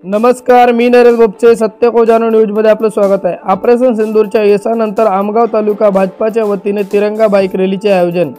नमस्कार, मी नरेश गोपचे. सत्य को जानो न्यूजमध्ये आपलं स्वागत आहे. ऑपरेशन सिंदूरच्या यशानंतर आमगाव तालुका भाजपाच्या वतीने तिरंगा बाईक रॅलीचे आयोजन.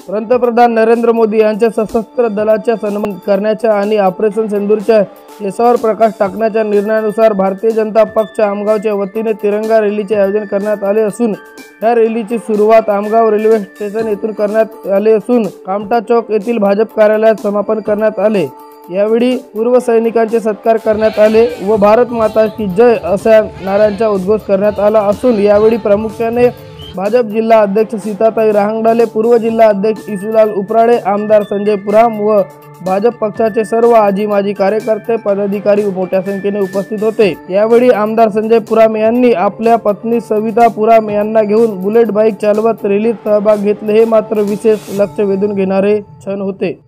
पंतप्रधान नरेंद्र मोदी यांच्या सशस्त्र दलाच्या सन्मान करण्याच्या आणि ऑपरेशन सिंदूरच्या यशावर प्रकाश टाकण्याच्या निर्णयानुसार भारतीय जनता पक्ष आमगावच्या वतीने तिरंगा रॅलीचे आयोजन करण्यात आले असून या रॅलीची सुरुवात आमगाव रेल्वे स्टेशन येथून करण्यात आले असून कामठा चौक येथील भाजप कार्यालयात समापन करण्यात आले. यावेळी पूर्व सैनिकांचे सत्कार करण्यात आले व भारत माता की जय अशा नाऱ्यांचा उद्घोष करण्यात आला असून यावेळी प्रामुख्याने भाजप जिल्हा अध्यक्ष सीताताई रहांगडाले, पूर्व जिल्हा अध्यक्ष इसुलाल उपराडे, आमदार संजय पुराम व भाजप पक्षाचे सर्व आजी माजी कार्यकर्ते पदाधिकारी मोठ्या संख्येने उपस्थित होते. यावेळी आमदार संजय पुराम यांनी आपल्या पत्नी सविता पुराम यांना घेऊन बुलेट बाईक चालवत रॅलीत सहभाग घेतले. हे मात्र विशेष लक्ष वेधून घेणारे क्षण होते.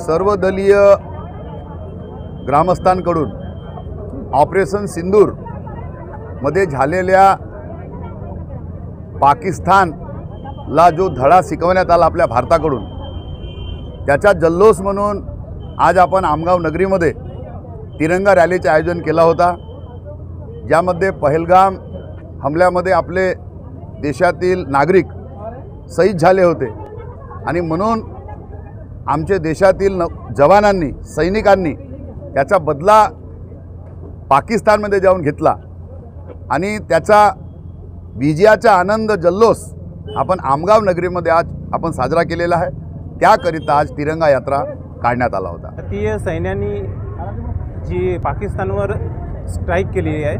सर्वदलीय ग्रामस्थांकडून ऑपरेशन सिंदूर मध्ये झालेल्या पाकिस्तानला जो धडा शिकवण्यात आला आपल्या भारताकडून, त्याचा जल्लोष म्हणून आज आपण आमगाव नगरीमध्ये तिरंगा रॅलीचे आयोजन केला होता, ज्यामध्ये पहलगाम हमल्यामध्ये आपले देशातील नागरिक शहीद झाले होते आणि म्हणून आमचे देशातील जवानांनी सैनिकांनी त्याचा बदला पाकिस्तानमध्ये जाऊन घेतला आणि त्याचा विजयाचा आनंद जल्लोष आपण आमगाव नगरीमध्ये आज आपण साजरा केलेला आहे. त्याकरिता आज तिरंगा यात्रा काढण्यात आला होता. भारतीय सैन्याने जी पाकिस्तानवर स्ट्राईक केली आहे,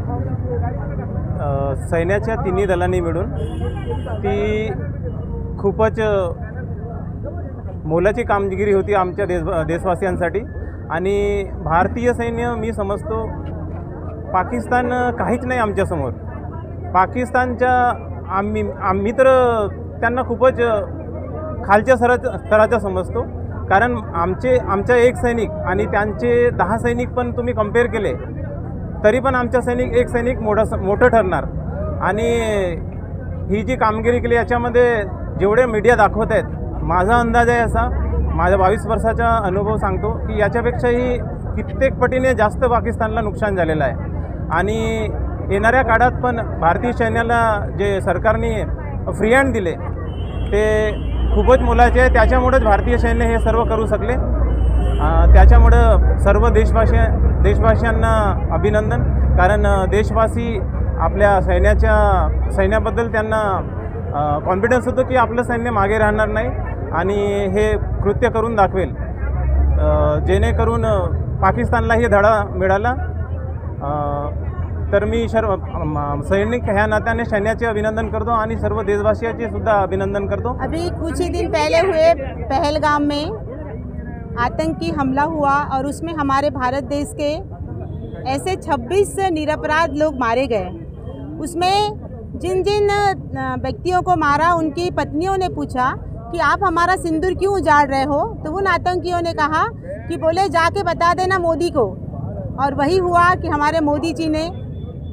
सैन्याच्या तिन्ही दलांनी मिळून ती खूपच मोलाची कामगिरी होती आमच्या देशवासियांसाठी. आणि भारतीय सैन्य मी समजतो पाकिस्तान काहीच नाही आमच्यासमोर. पाकिस्तानच्या आम्ही तर त्यांना खूपच खालच्या स्तराचा समजतो, कारण आमचा एक सैनिक आणि त्यांचे 10 सैनिक पण तुम्ही कंपेअर केले तरी पण आमचा सैनिक एक सैनिक मोठं ठरणार. आणि ही जी कामगिरी केली याच्यामध्ये जेवढे मीडिया दाखवत आहेत, माझा अंदाज आहे असा, माझ्या 22 वर्षाचा अनुभव सांगतो की याच्यापेक्षाही कित्येक पटीने जास्त पाकिस्तानला नुकसान झालेलं आहे. आणि येणाऱ्या काळात पण भारतीय सैन्याला जे सरकारने फ्री हँड दिले ते खूपच मोलाचे आहे. त्याच्यामुळेच भारतीय सैन्य हे सर्व करू शकले. त्याच्यामुळं सर्व देशवासियांना अभिनंदन, कारण देशवासी आपल्या सैन्याबद्दल त्यांना कॉन्फिडन्स होतो की आपलं सैन्य मागे राहणार नाही आणि हे कृत्य करून दाखवेल, जेणेकरून पाकिस्तानलाही धडा मिळाला. तर मी सर्व सैनिक ह्या नात्याने सैन्याचे अभिनंदन करतो आणि सर्व देशवासियांचे सुद्धा अभिनंदन करतो. अभी कुछ ही दिन पहले हुए पहलगाम में आतंकी हमला हुआ और उसमें हमारे भारत देश के ऐसे 26 निरपराध लोग मारे गए. उसमें जिन जिन व्यक्तियों को मारा उनकी पत्नियों ने पूछा कि आप हमारा सिंदूर क्यों उजाड़ रहे हो, तो उन आतंकियों ने कहा कि बोले जाके बता देना मोदी को. और वही हुआ कि हमारे मोदी जी ने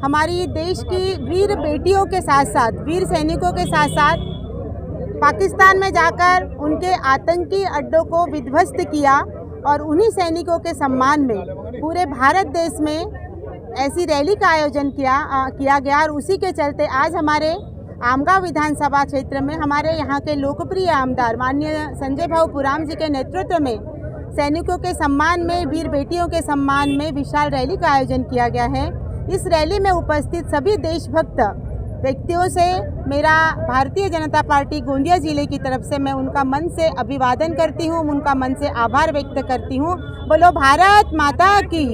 हमारी देश की वीर बेटियों के साथ साथ वीर सैनिकों के साथ साथ पाकिस्तान में जाकर उनके आतंकी अड्डों को विध्वस्त किया और उन्हीं सैनिकों के सम्मान में पूरे भारत देश में ऐसी रैली का आयोजन किया गया. और उसी के चलते आज हमारे आमगाव विधानसभा क्षेत्र में हमारे यहाँ के लोकप्रिय आमदार माननीय संजय भाऊ पुराम जी के नेतृत्व में सैनिकों के सम्मान में, वीर बेटियों के सम्मान में विशाल रैली का आयोजन किया गया है. इस रैली में उपस्थित सभी देशभक्त व्यक्तियों से मेरा भारतीय जनता पार्टी गोंदिया जिले की तरफ से मैं उनका मन से अभिवादन करती हूँ, उनका मन से आभार व्यक्त करती हूँ. बोलो भारत माता की.